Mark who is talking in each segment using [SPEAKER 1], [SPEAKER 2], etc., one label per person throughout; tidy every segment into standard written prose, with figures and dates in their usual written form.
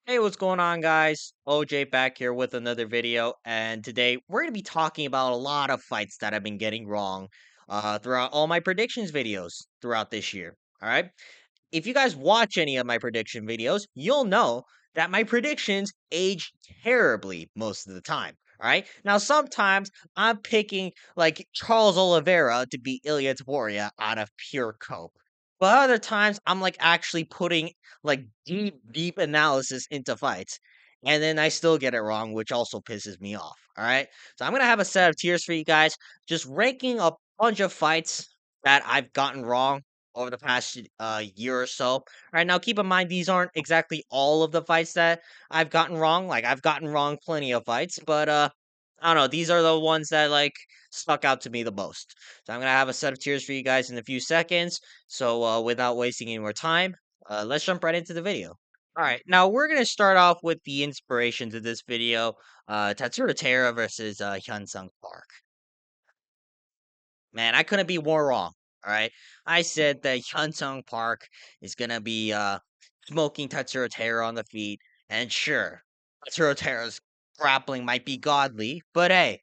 [SPEAKER 1] Hey, what's going on, guys? OJ back here with another video, and today we're going to be talking about a lot of fights that I've been getting wrong throughout all my predictions videos throughout this year. All right. If you guys watch any of my prediction videos, you'll know that my predictions age terribly most of the time. All right. Now, sometimes I'm picking like Charles Oliveira to beat Ilya Dvoria out of pure cope. But other times, I'm like actually putting like deep analysis into fights. And then I still get it wrong, which also pisses me off. All right. So I'm going to have a set of tiers for you guys, just ranking a bunch of fights that I've gotten wrong over the past year or so. All right, now keep in mind these aren't exactly all of the fights that I've gotten wrong. Like I've gotten wrong plenty of fights, but I don't know. These are the ones that like stuck out to me the most. So I'm gonna have a set of tiers for you guys in a few seconds. So without wasting any more time, let's jump right into the video. All right, now we're gonna start off with the inspiration to this video. Tatsuro Taira versus Hyun Sung Park. Man, I couldn't be more wrong. All right. I said that Hyunsung Park is gonna be smoking Tatsuro Taira on the feet. And sure, Tatsuro Taira's grappling might be godly, but hey,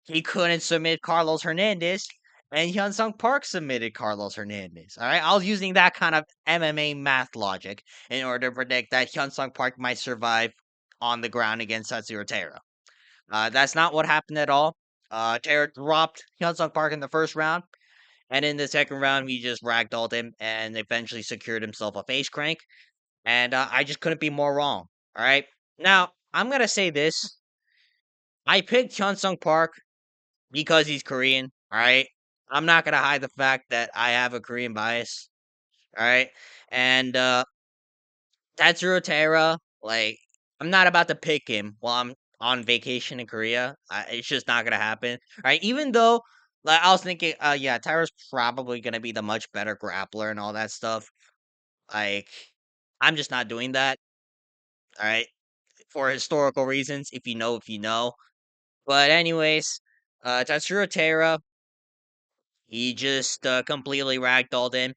[SPEAKER 1] he couldn't submit Carlos Hernandez, and Hyunsung Park submitted Carlos Hernandez. All right. I was using that kind of MMA math logic in order to predict that Hyunsung Park might survive on the ground against Tatsuro Taira. That's not what happened at all. Taira dropped Hyunsung Park in the first round. And in the second round, he just ragdolled him and eventually secured himself a face crank. And I just couldn't be more wrong. All right. Now, I'm going to say this. I picked Hyunsung Park because he's Korean. All right. I'm not going to hide the fact that I have a Korean bias. All right. And Tatsuro Taira, like, I'm not about to pick him while I'm on vacation in Korea. It's just not gonna happen. Right? Even though, like, I was thinking, yeah, Taira's probably gonna be the much better grappler and all that stuff. Like, I'm just not doing that. All right, for historical reasons. If you know, if you know. But anyways, Tatsuro Taira, he just completely ragdolled him.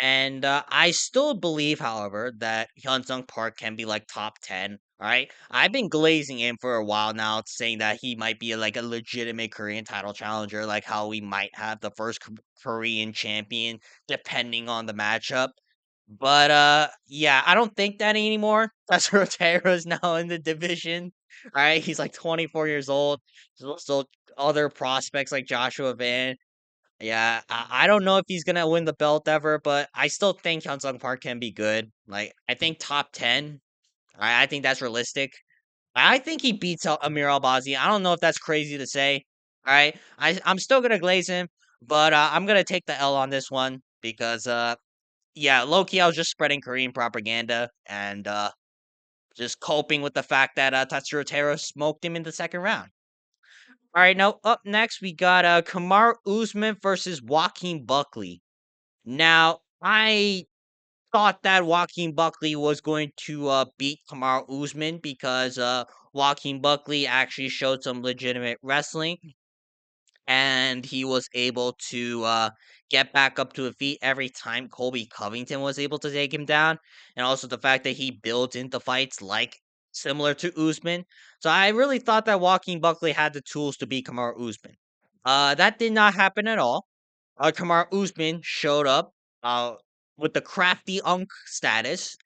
[SPEAKER 1] And I still believe, however, that Hyunsung Park can be like top 10. All right. I've been glazing him for a while now, saying that he might be like a legitimate Korean title challenger, like how we might have the first Korean champion, depending on the matchup. But yeah, I don't think that anymore. That's Rotero's now in the division. All right. He's like 24 years old. There's also other prospects like Joshua Van. Yeah, I don't know if he's gonna win the belt ever, but I still think Hyunsung Park can be good. Like, I think top 10. I think that's realistic. I think he beats Amir Albazi. I don't know if that's crazy to say. All right, I'm still gonna glaze him, but I'm gonna take the L on this one because yeah, low key I was just spreading Korean propaganda and just coping with the fact that Tatsuro Taira smoked him in the second round. All right, now up next we got Kamar Usman versus Joaquin Buckley. Now, I thought that Joaquin Buckley was going to beat Kamaru Usman because Joaquin Buckley actually showed some legitimate wrestling and he was able to get back up to a feet every time Colby Covington was able to take him down. And also the fact that he builds into fights like similar to Usman. So I really thought that Joaquin Buckley had the tools to beat Kamaru Usman. That did not happen at all. Kamar Usman showed up uh, with the crafty unk status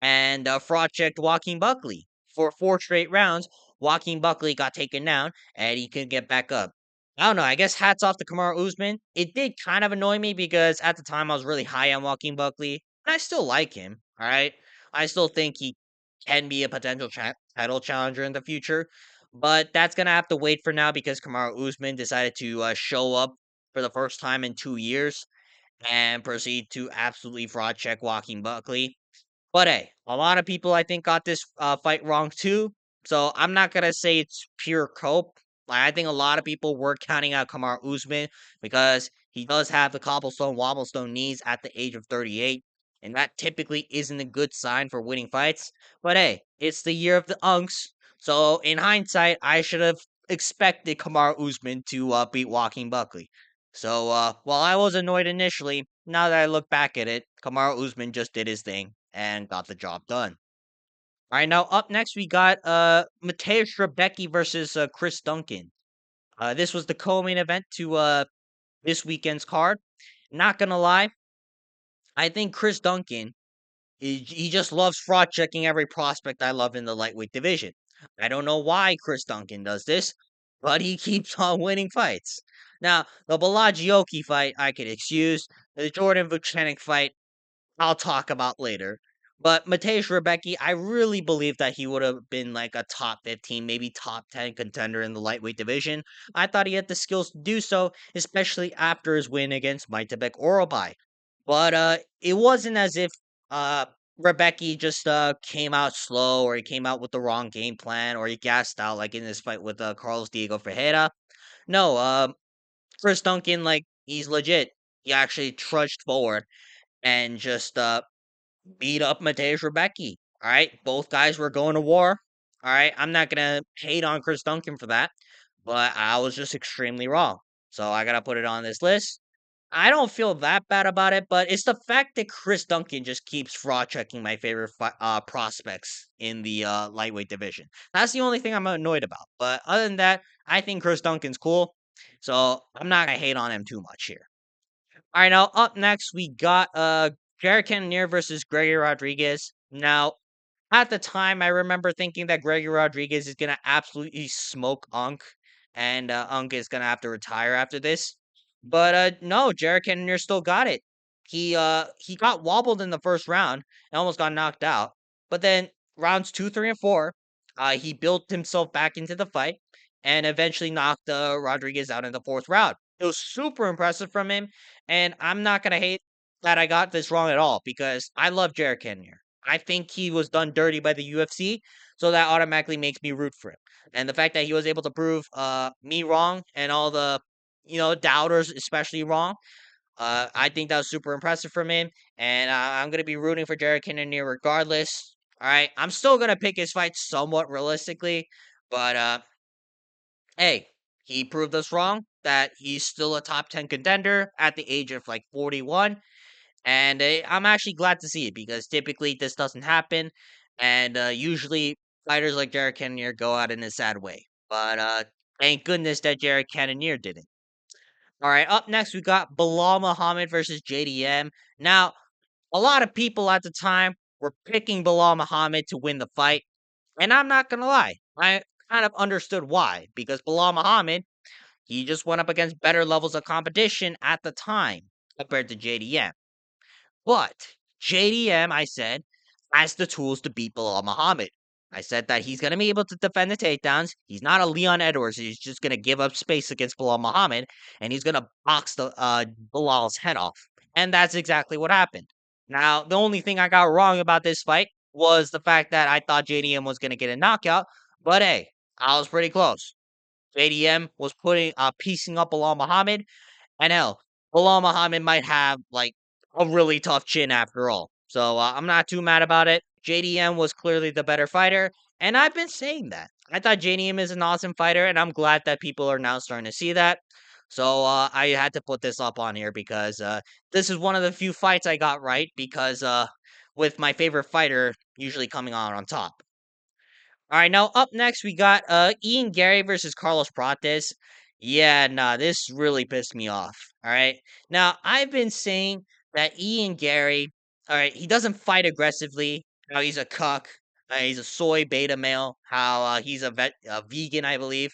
[SPEAKER 1] and fraud checked Joaquin Buckley. For four straight rounds, Joaquin Buckley got taken down and he couldn't get back up. I don't know. I guess hats off to Kamar Usman. It did kind of annoy me because at the time I was really high on Joaquin Buckley. And I still like him. All right. I still think he can be a potential title challenger in the future. But that's going to have to wait for now because Kamaru Usman decided to show up for the first time in 2 years and proceed to absolutely fraud check Joaquin Buckley. But hey, a lot of people I think got this fight wrong too. So I'm not gonna say it's pure cope. Like I think a lot of people were counting out Kamar Usman because he does have the cobblestone wobblestone knees at the age of 38, and that typically isn't a good sign for winning fights. But hey, it's the year of the unks. So in hindsight, I should have expected Kamar Usman to beat Joaquin Buckley. So while I was annoyed initially, now that I look back at it, Kamar Usman just did his thing and got the job done. All right, now up next we got Mateusz Rebecki versus Chris Duncan. This was the co-main event to this weekend's card. Not gonna lie, I think Chris Duncan he just loves fraud checking every prospect I love in the lightweight division. I don't know why Chris Duncan does this, but he keeps on winning fights. Now, the Balaji fight I could excuse. The Jordan Vucenic fight I'll talk about later. But Mateusz Rebecki, I really believe that he would have been like a top 15, maybe top 10 contender in the lightweight division. I thought he had the skills to do so, especially after his win against Maitabek Orobai. But it wasn't as if uh Rebecki just came out slow or he came out with the wrong game plan or he gassed out like in this fight with Carlos Diego Ferreira. No, Chris Duncan, like he's legit. He actually trudged forward and just beat up Mateusz Rebecki. All right, both guys were going to war. All right, I'm not gonna hate on Chris Duncan for that, but I was just extremely wrong. So I gotta put it on this list. I don't feel that bad about it, but it's the fact that Chris Duncan just keeps fraud checking my favorite prospects in the lightweight division. That's the only thing I'm annoyed about. But other than that, I think Chris Duncan's cool, so I'm not gonna hate on him too much here. All right, now up next we got Jared Cannonier versus Gregory Rodriguez. Now, at the time, I remember thinking that Gregory Rodriguez is gonna absolutely smoke Unk, and Unk is gonna have to retire after this. But no, Jared Cannonier still got it. He got wobbled in the first round and almost got knocked out. But then rounds 2, 3, and 4, he built himself back into the fight and eventually knocked Rodriguez out in the fourth round. It was super impressive from him, and I'm not gonna hate that I got this wrong at all because I love Jared Cannonier. I think he was done dirty by the UFC, so that automatically makes me root for him. And the fact that he was able to prove me wrong and all the doubters especially wrong, I think that was super impressive from him. And I'm gonna be rooting for Jared Cannonier regardless. All right, I'm still gonna pick his fight somewhat realistically, but hey, he proved us wrong that he's still a top 10 contender at the age of like 41. And I'm actually glad to see it because typically this doesn't happen. And usually fighters like Jared Cannonier go out in a sad way. But thank goodness that Jared Cannonier didn't. All right, up next we got Bilal Muhammad versus JDM. Now, a lot of people at the time were picking Bilal Muhammad to win the fight. And I'm not going to lie, I kind of understood why. Because Bilal Muhammad, he just went up against better levels of competition at the time compared to JDM. But JDM, I said, has the tools to beat Bilal Muhammad. I said that he's going to be able to defend the takedowns. He's not a Leon Edwards. He's just going to give up space against Bilal Muhammad, and he's going to box the Bilal's head off. And that's exactly what happened. Now, the only thing I got wrong about this fight was the fact that I thought JDM was going to get a knockout. But hey, I was pretty close. JDM was piecing up Bilal Muhammad, and hell, Bilal Muhammad might have like a really tough chin after all. So I'm not too mad about it. JDM was clearly the better fighter, and I've been saying that. I thought JDM is an awesome fighter, and I'm glad that people are now starting to see that. So I had to put this up on here because this is one of the few fights I got right because with my favorite fighter usually coming on top. All right, now up next we got Ian Gary versus Carlos Prates. Yeah, nah, this really pissed me off. All right. Now, I've been saying that Ian Gary, all right, he doesn't fight aggressively. How he's a cuck. He's a soy beta male. How he's a vegan, I believe.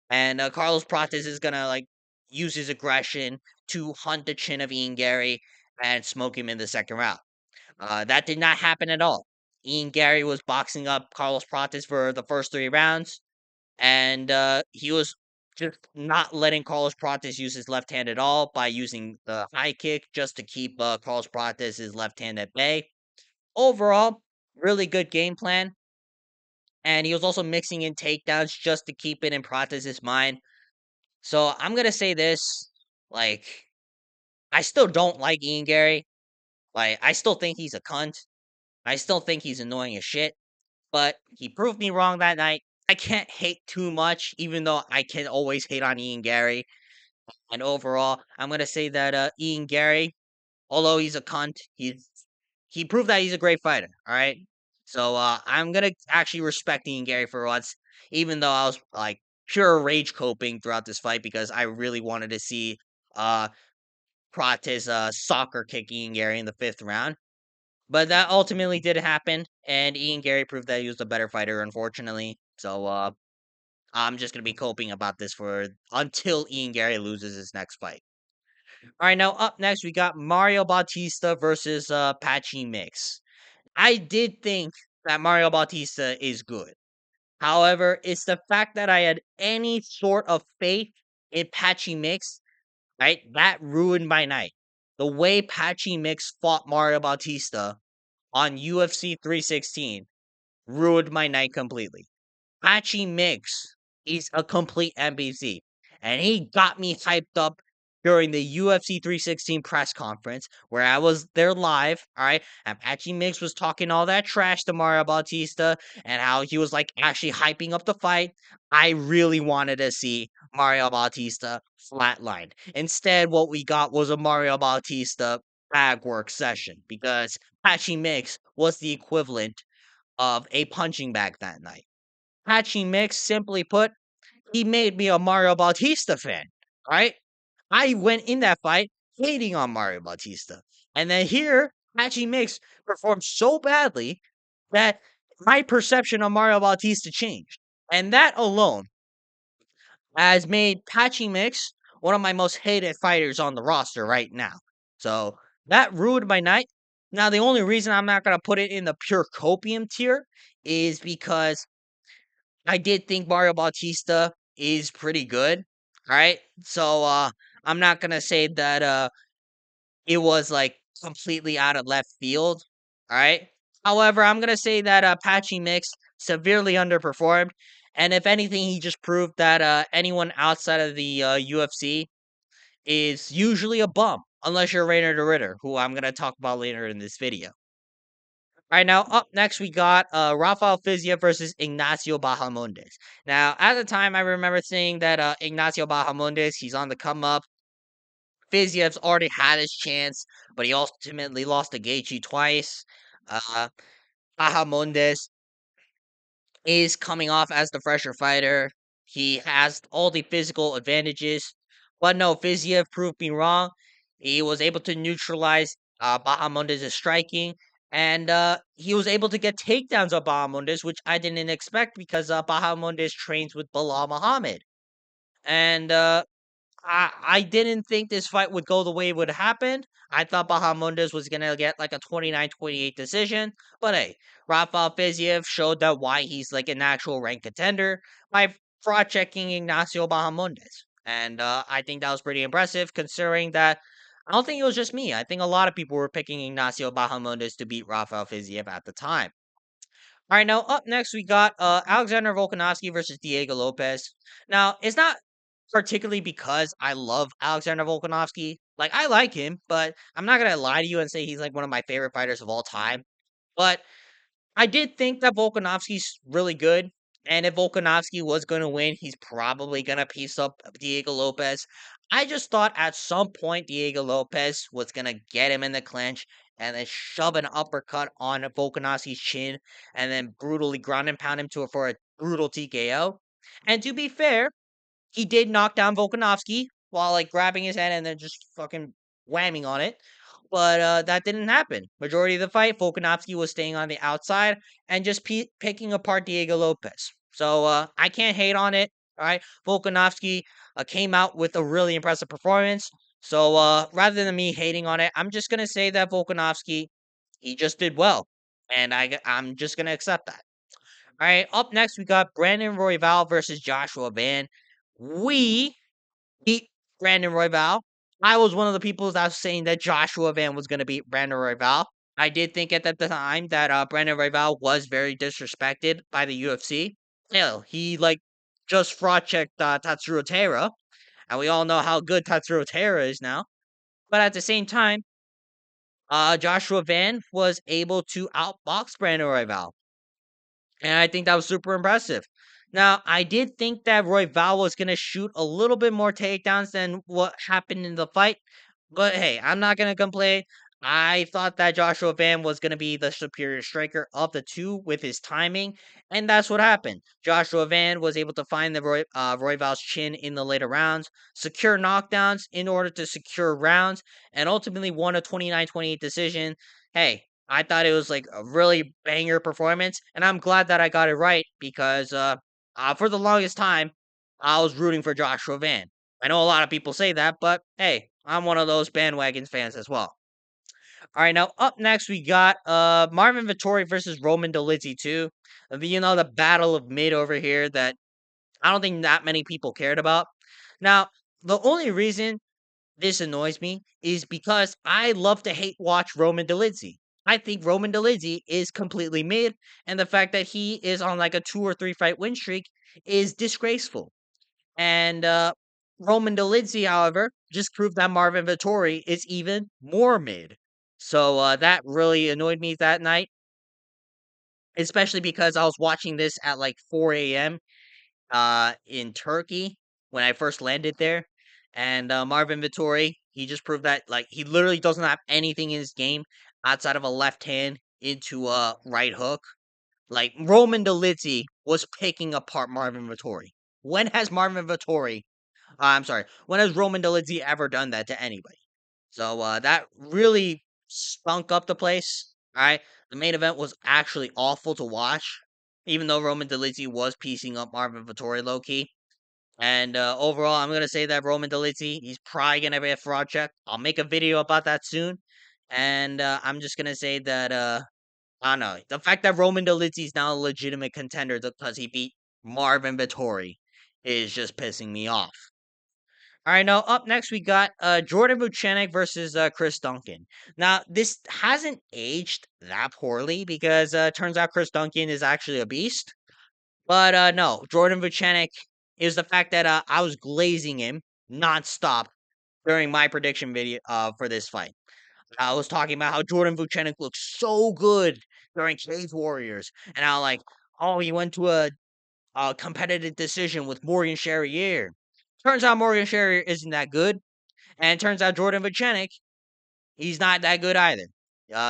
[SPEAKER 1] And Carlos Prates is gonna like use his aggression to hunt the chin of Ian Gary and smoke him in the second round. That did not happen at all. Ian Gary was boxing up Carlos Prates for the first 3 rounds, and he was just not letting Carlos Prates use his left hand at all by using the high kick just to keep Carlos Prates' left hand at bay. Overall, really good game plan, and he was also mixing in takedowns just to keep it in Prates' mind. So I'm gonna say this, like, I still don't like Ian Gary. Like, I still think he's a cunt. I still think he's annoying as shit. But he proved me wrong that night. I can't hate too much, even though I can always hate on Ian Gary. And overall, I'm gonna say that Ian Gary, although he's a cunt, he proved that he's a great fighter. All right. So I'm gonna actually respect Ian Gary for once, even though I was like pure rage coping throughout this fight because I really wanted to see uh Prates soccer kick Ian Gary in the fifth round. But that ultimately did happen, and Ian Gary proved that he was the better fighter, unfortunately. So I'm just gonna be coping about this for until Ian Gary loses his next fight. All right, now up next we got Mario Bautista versus Patchy Mix. I did think that Mario Bautista is good. However, it's the fact that I had any sort of faith in Patchy Mix, right? That ruined my night. The way Patchy Mix fought Mario Bautista on UFC 316 ruined my night completely. Patchy Mix is a complete NPC, and he got me hyped up during the UFC 316 press conference where I was there live. All right, and Patchy Mix was talking all that trash to Mario Bautista and how he was like actually hyping up the fight. I really wanted to see Mario Bautista flatline. Instead, what we got was a Mario Bautista bag work session because Patchy Mix was the equivalent of a punching bag that night. Patchy Mix, simply put, he made me a Mario Bautista fan, right? I went in that fight hating on Mario Bautista. And then here, Patchy Mix performed so badly that my perception of Mario Bautista changed. And that alone has made Patchy Mix one of my most hated fighters on the roster right now. So that ruined my night. Now, the only reason I'm not going to put it in the pure copium tier is because I did think Mario Bautista is pretty good, right? So I'm not gonna say that it was like completely out of left field, all right? However, I'm gonna say that Patchy Mix severely underperformed, and if anything, he just proved that anyone outside of the UFC is usually a bum, unless you're Rainer the Ritter, who I'm gonna talk about later in this video. All right, now up next we got Rafael Fiziev versus Ignacio Bahamondes. Now, at the time, I remember saying that Ignacio Bahamondes, he's on the come up. Fiziev's already had his chance, but he ultimately lost to Gaethje twice. Uh, Bahamondes is coming off as the fresher fighter. He has all the physical advantages. But no, Fiziev proved me wrong. He was able to neutralize Bahamondes' striking, and he was able to get takedowns of Bahamondes, which I didn't expect because Bahamondes trains with Bilal Muhammad. And I didn't think this fight would go the way it would happen. I thought Bahamondes was gonna get like a 29-28 decision, but hey, Rafael Fiziev showed that why he's like an actual ranked contender by fraud checking Ignacio Bahamondes, and I think that was pretty impressive considering that. I don't think it was just me. I think a lot of people were picking Ignacio Bahamondes to beat Rafael Fiziev at the time. All right, now up next we got Alexander Volkanovski versus Diego Lopez. Now, it's not particularly because I love Alexander Volkanovski. Like I like him, but I'm not gonna lie to you and say he's like one of my favorite fighters of all time. But I did think that Volkanovski's really good, and if Volkanovski was gonna win, he's probably gonna piece up Diego Lopez. I just thought at some point Diego Lopez was gonna get him in the clinch and then shove an uppercut on Volkanovski's chin and then brutally ground and pound him for a brutal TKO. And to be fair, he did knock down Volkanovski while like grabbing his head and then just fucking whamming on it. But that didn't happen. Majority of the fight, Volkanovski was staying on the outside and just picking apart Diego Lopez. So I can't hate on it. All right, Volkanovski came out with a really impressive performance. So rather than me hating on it, I'm just gonna say that Volkanovski he just did well, and I'm just gonna accept that. All right, up next we got Brandon Royval versus Joshua Van. We beat Brandon Royval. I was one of the people that was saying that Joshua Van was going to beat Brandon Royval. I did think at the time that Brandon Royval was very disrespected by the UFC. Hell, he like just fraud checked Tatsuro Taira, and we all know how good Tatsuro Taira is now. But at the same time, Joshua Van was able to outbox Brandon Royval. And I think that was super impressive. Now, I did think that Royval was going to shoot a little bit more takedowns than what happened in the fight. But hey, I'm not going to complain. I thought that Joshua Van was going to be the superior striker of the two with his timing, and that's what happened. Joshua Van was able to find the Royval's chin in the later rounds, secure knockdowns in order to secure rounds, and ultimately won a 29-28 decision. Hey, I thought it was like a really banger performance, and I'm glad that I got it right because for the longest time, I was rooting for Joshua Van. I know a lot of people say that, but hey, I'm one of those bandwagon fans as well. All right, now up next we got Marvin Vittori versus Roman Dolidze too. The battle of mid over here that I don't think that many people cared about. Now, the only reason this annoys me is because I love to hate watch Roman Dolidze. I think Roman Dolidze is completely mid, and the fact that he is on like a 2 or 3 fight win streak is disgraceful. And Roman Dolidze, however, just proved that Marvin Vittori is even more mid. So that really annoyed me that night, especially because I was watching this at like 4 a.m. In Turkey when I first landed there. And Marvin Vittori, he just proved that like he literally doesn't have anything in his game outside of a left hand into a right hook. Like Roman Dolidze was picking apart Marvin Vittori. When has Marvin Vittori I'm sorry. When has Roman Dolidze ever done that to anybody? So that really stunk up the place. All right, the main event was actually awful to watch, even though Roman Dolidze was piecing up Marvin Vittori low key. And overall, I'm gonna say that Roman Dolidze, he's probably gonna be a fraud check. I'll make a video about that soon. And I'm just gonna say that I don't know the fact that Roman Dolidze is now a legitimate contender because he beat Marvin Vittori is just pissing me off. All right, now up next we got Jordan Vucenic versus Chris Duncan. Now this hasn't aged that poorly because turns out Chris Duncan is actually a beast. But no, Jordan Vucenic is the fact that I was glazing him nonstop during my prediction video for this fight. I was talking about how Jordan Vucenic looks so good during Cage Warriors, and how like oh he went to a competitive decision with Morgan Charrier. Turns out Morgan Charrier isn't that good. And it turns out Jordan Vucenic, he's not that good either.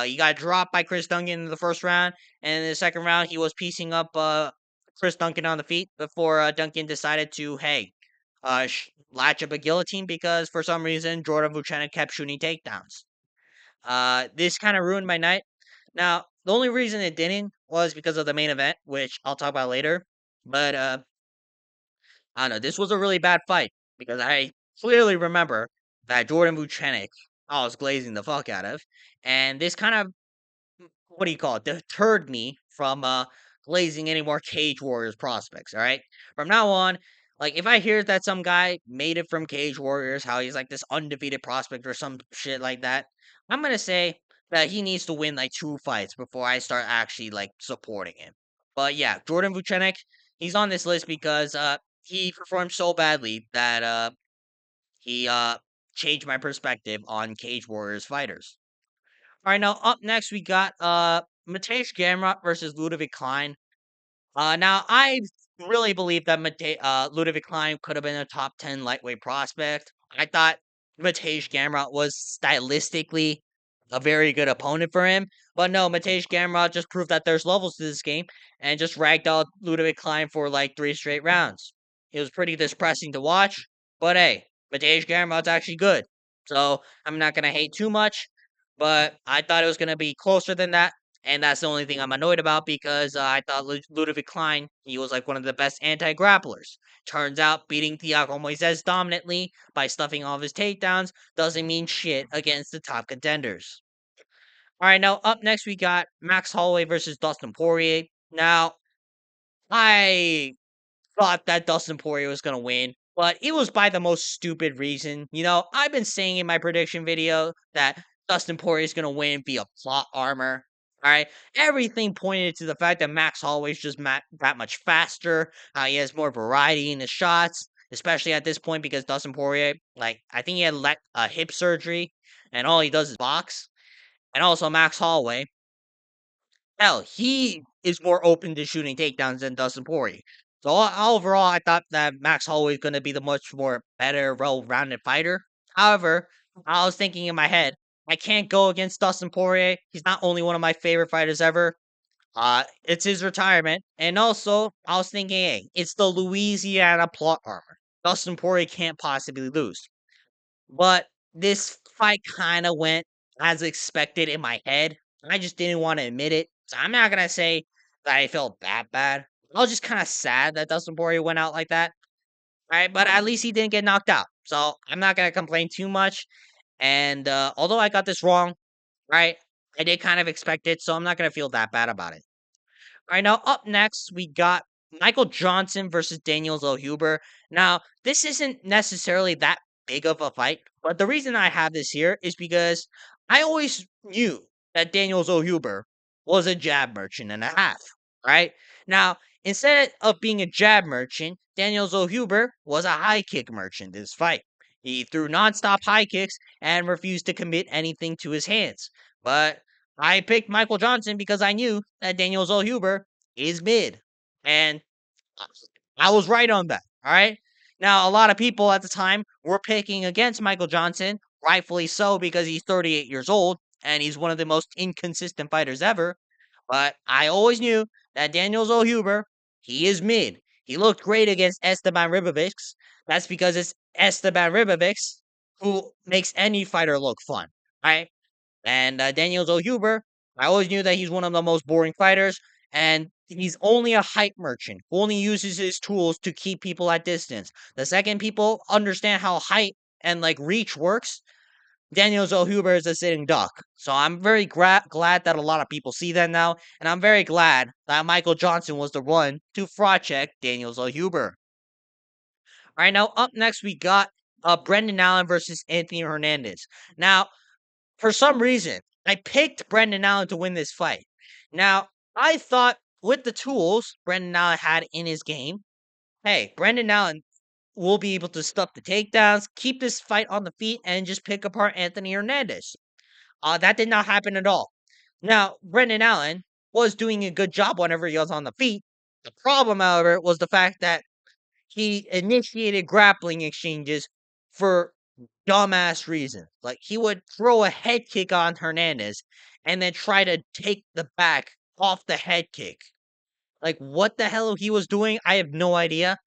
[SPEAKER 1] He got dropped by Chris Duncan in the first round, and in the second round, he was piecing up Chris Duncan on the feet before Duncan decided to, hey, latch up a guillotine because for some reason Jordan Vucenic kept shooting takedowns. This kind of ruined my night. Now, the only reason it didn't was because of the main event, which I'll talk about later. But I don't know. This was a really bad fight because I clearly remember that Jordan Vucenic I was glazing the fuck out of, and this kind of what do you call it? Deterred me from glazing any more Cage Warriors prospects. All right, from now on, like if I hear that some guy made it from Cage Warriors, how he's like this undefeated prospect or some shit like that, I'm gonna say that he needs to win like 2 fights before I start actually like supporting him. But yeah, Jordan Vucenic, he's on this list because he performed so badly that he changed my perspective on Cage Warriors fighters. All right, now up next we got Mateusz Gamrot versus Ludovic Klein. Now I really believe that Ludovic Klein could have been a top 10 lightweight prospect. I thought Mateusz Gamrot was stylistically a very good opponent for him, but no, Mateusz Gamrot just proved that there's levels to this game and just ragged out Ludovic Klein for like 3 straight rounds. It was pretty depressing to watch, but hey, Mateusz Gamrot's actually good, so I'm not gonna hate too much. But I thought it was gonna be closer than that. And that's the only thing I'm annoyed about because I thought Ludovic Klein, he was like one of the best anti-grapplers. Turns out beating Thiago Moises dominantly by stuffing all of his takedowns doesn't mean shit against the top contenders. All right, now up next we got Max Holloway versus Dustin Poirier. Now, I thought that Dustin Poirier was going to win, but it was by the most stupid reason. I've been saying in my prediction video that Dustin Poirier is going to win via plot armor. All right, everything pointed to the fact that Max Holloway's just that much faster. He has more variety in his shots, especially at this point because Dustin Poirier, like I think he had hip surgery, and all he does is box. And also Max Holloway, hell, he is more open to shooting takedowns than Dustin Poirier. So overall, I thought that Max Holloway is going to be the much more better, well-rounded fighter. However, I was thinking in my head, I can't go against Dustin Poirier. He's not only one of my favorite fighters ever. It's his retirement, and also I was thinking, hey, it's the Louisiana plot armor. Dustin Poirier can't possibly lose. But this fight kind of went as expected in my head. I just didn't want to admit it. So I'm not gonna say that I felt that bad. I was just kind of sad that Dustin Poirier went out like that. Right, but at least he didn't get knocked out. So I'm not gonna complain too much. And although I got this wrong, right, I did kind of expect it, so I'm not gonna feel that bad about it. All right, now up next, we got Michael Johnson versus Daniel Zellhuber. Now, this isn't necessarily that big of a fight, but the reason I have this here is because I always knew that Daniel Zellhuber was a jab merchant and a half, right? Now, instead of being a jab merchant, Daniel Zellhuber was a high kick merchant this fight. He threw nonstop high kicks and refused to commit anything to his hands. But I picked Michael Johnson because I knew that Daniel Zellhuber is mid. And I was right on that. All right. Now, a lot of people at the time were picking against Michael Johnson, rightfully so, because he's 38 years old and he's one of the most inconsistent fighters ever. But I always knew that Daniel Zellhuber, he is mid. He looked great against Esteban Ribovics. That's because it's Esteban Ribovics who makes any fighter look fun. Right? And Daniel Zellhuber, I always knew that he's one of the most boring fighters, and he's only a hype merchant who only uses his tools to keep people at distance. The second people understand how height and like reach works, Daniel Zellhuber is a sitting duck. So I'm very glad that a lot of people see that now, and I'm very glad that Michael Johnson was the one to fraud check Daniel Zellhuber. All right, now up next we got Brendan Allen versus Anthony Hernandez. Now, for some reason, I picked Brendan Allen to win this fight. Now, I thought with the tools Brendan Allen had in his game, hey, Brendan Allen will be able to stuff the takedowns, keep this fight on the feet, and just pick apart Anthony Hernandez. That did not happen at all. Now, Brendan Allen was doing a good job whenever he was on the feet. The problem, however, was the fact that he initiated grappling exchanges for dumbass reasons. Like he would throw a head kick on Hernandez and then try to take the back off the head kick. Like what the hell he was doing, I have no idea.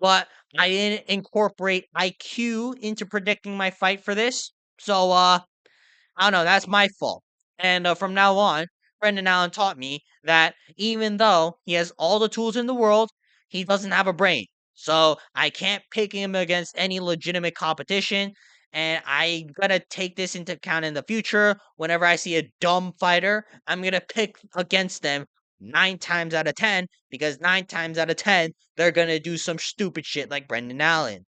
[SPEAKER 1] But I didn't incorporate IQ into predicting my fight for this. So I don't know, that's my fault. And from now on, Brendan Allen taught me that even though he has all the tools in the world, he doesn't have a brain. So I can't pick him against any legitimate competition. And I gotta take this into account in the future. Whenever I see a dumb fighter, I'm gonna pick against them 9 times out of 10 because 9 times out of 10, they're gonna do some stupid shit like Brendan Allen.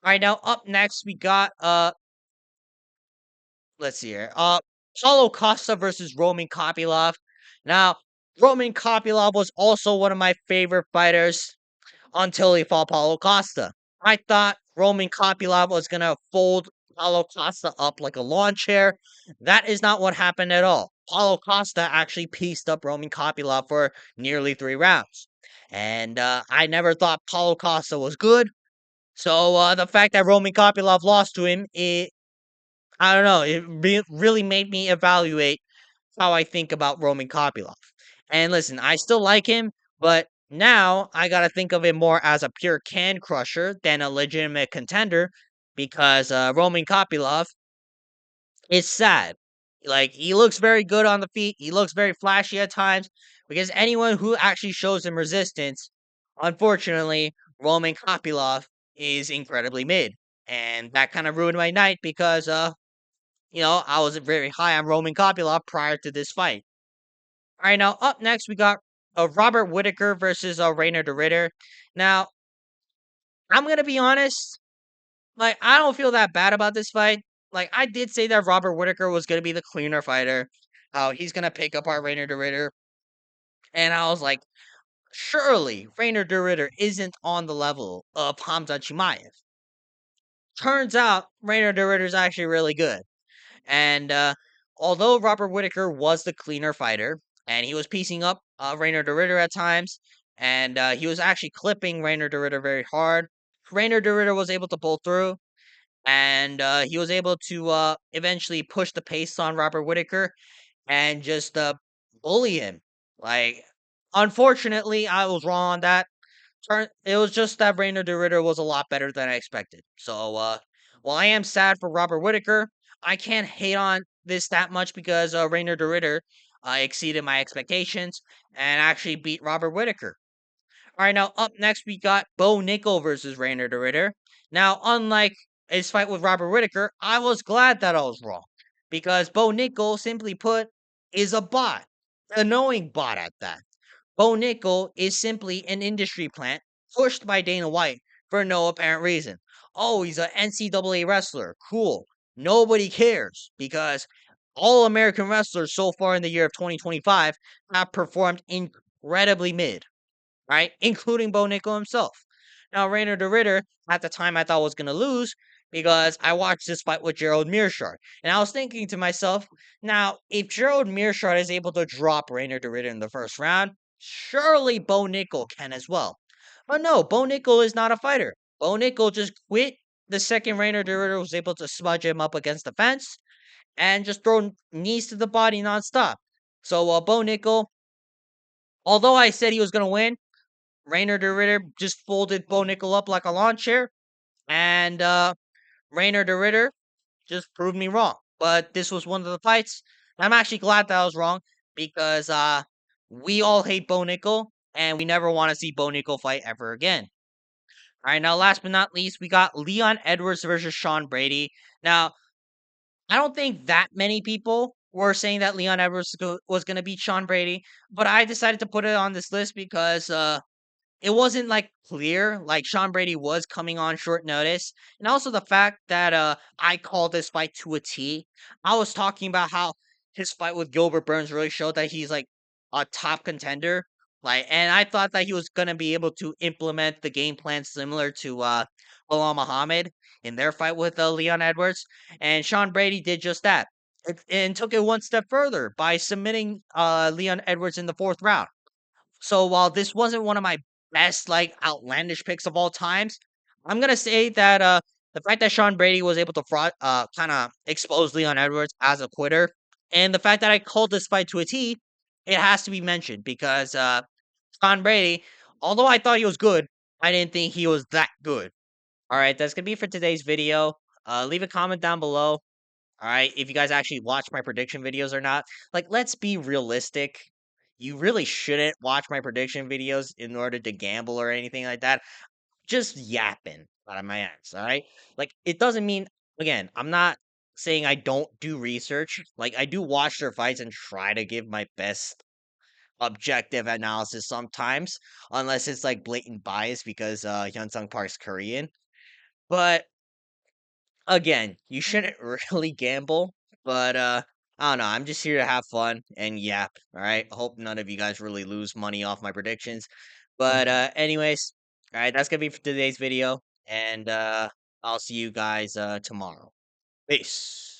[SPEAKER 1] All right, now up next, we got let's see here. Paulo Costa versus Roman Kopylov. Now, Roman Kopylov was also one of my favorite fighters until he fought Paulo Costa. I thought Roman Kopylov was gonna fold Paulo Costa up like a lawn chair. That is not what happened at all. Paulo Costa actually pieced up Roman Kopylov for nearly 3 rounds. And I never thought Paulo Costa was good. So the fact that Roman Kopylov lost to him, I don't know. It really made me evaluate how I think about Roman Kopylov. And listen, I still like him, but now I gotta think of him more as a pure can crusher than a legitimate contender because Roman Kopylov is sad. Like he looks very good on the feet. He looks very flashy at times because anyone who actually shows him resistance, unfortunately, Roman Kopylov is incredibly mid. And that kind of ruined my night because I was very high on Roman Kopylov prior to this fight. All right, now up next we got Robert Whitaker versus Rainer de Ritter. Now I'm gonna be honest, like I don't feel that bad about this fight. Like I did say that Robert Whitaker was gonna be the cleaner fighter, how he's gonna pick up our Rainer de Ritter, and I was like, surely Rainer de Ritter isn't on the level of Hamza Chimaev. Turns out Rainer de Ritter is actually really good. And although Robert Whitaker was the cleaner fighter, and he was piecing up Rainer de Ritter at times, and he was actually clipping Rainer de Ritter very hard, Rainer de Ritter was able to pull through. and he was able to eventually push the pace on Robert Whitaker and just bully him. Like, unfortunately, I was wrong on that. It was just that Rainer de Ritter was a lot better than I expected. So, while I am sad for Robert Whitaker, I can't hate on this that much because Rainer de Ritter exceeded my expectations and actually beat Robert Whitaker. All right, now up next we got Bo Nickel versus Rainer de Ritter. Now, unlike his fight with Robert Whitaker, I was glad that I was wrong because Bo Nickel, simply put, is a bot, an annoying bot at that. Bo Nickel is simply an industry plant pushed by Dana White for no apparent reason. Oh, he's an NCAA wrestler. Cool. Nobody cares because all American wrestlers so far in the year of 2025 have performed incredibly mid, right? Including Bo Nickel himself. Now, Rainer de Ritter, at the time, I thought was going to lose because I watched this fight with Gerald Mearshart. And I was thinking to myself, now, if Gerald Mearshart is able to drop Rainer de Ritter in the first round, surely Bo Nickel can as well. But no, Bo Nickel is not a fighter. Bo Nickel just quit the second Rainer de Ritter was able to smudge him up against the fence and just throw knees to the body nonstop. So, Bo Nickel, although I said he was going to win, Rainer de Ritter just folded Bo Nickel up like a lawn chair, and Rainer de Ritter just proved me wrong. But this was one of the fights. I'm actually glad that I was wrong because we all hate Bo Nickel, and we never want to see Bo Nickel fight ever again. All right, now last but not least, we got Leon Edwards versus Sean Brady. Now, I don't think that many people were saying that Leon Edwards was going to beat Sean Brady, but I decided to put it on this list because it wasn't like clear, like Sean Brady was coming on short notice. And also the fact that I called this fight to a T. I was talking about how his fight with Gilbert Burns really showed that he's like a top contender. Like, and I thought that he was gonna be able to implement the game plan similar to Bilal Muhammad in their fight with Leon Edwards. And Sean Brady did just that. And took it one step further by submitting Leon Edwards in the fourth round. So while this wasn't one of my best, like, outlandish picks of all times, I'm gonna say that the fact that Sean Brady was able to fraud, kind of expose Leon Edwards as a quitter, and the fact that I called this fight to a T, it has to be mentioned because Sean Brady, although I thought he was good, I didn't think he was that good. All right, that's gonna be for today's video. Leave a comment down below. All right, if you guys actually watch my prediction videos or not. Like, let's be realistic. You really shouldn't watch my prediction videos in order to gamble or anything like that. Just yapping out of my ass, all right? Like, it doesn't mean, again, I'm not saying I don't do research. Like, I do watch their fights and try to give my best objective analysis sometimes, unless it's like blatant bias because Hyun Sung Park's Korean. But again, you shouldn't really gamble, but I don't know. I'm just here to have fun and yap. All right. Hope none of you guys really lose money off my predictions. But anyways, all right, that's gonna be for today's video, and I'll see you guys tomorrow. Peace.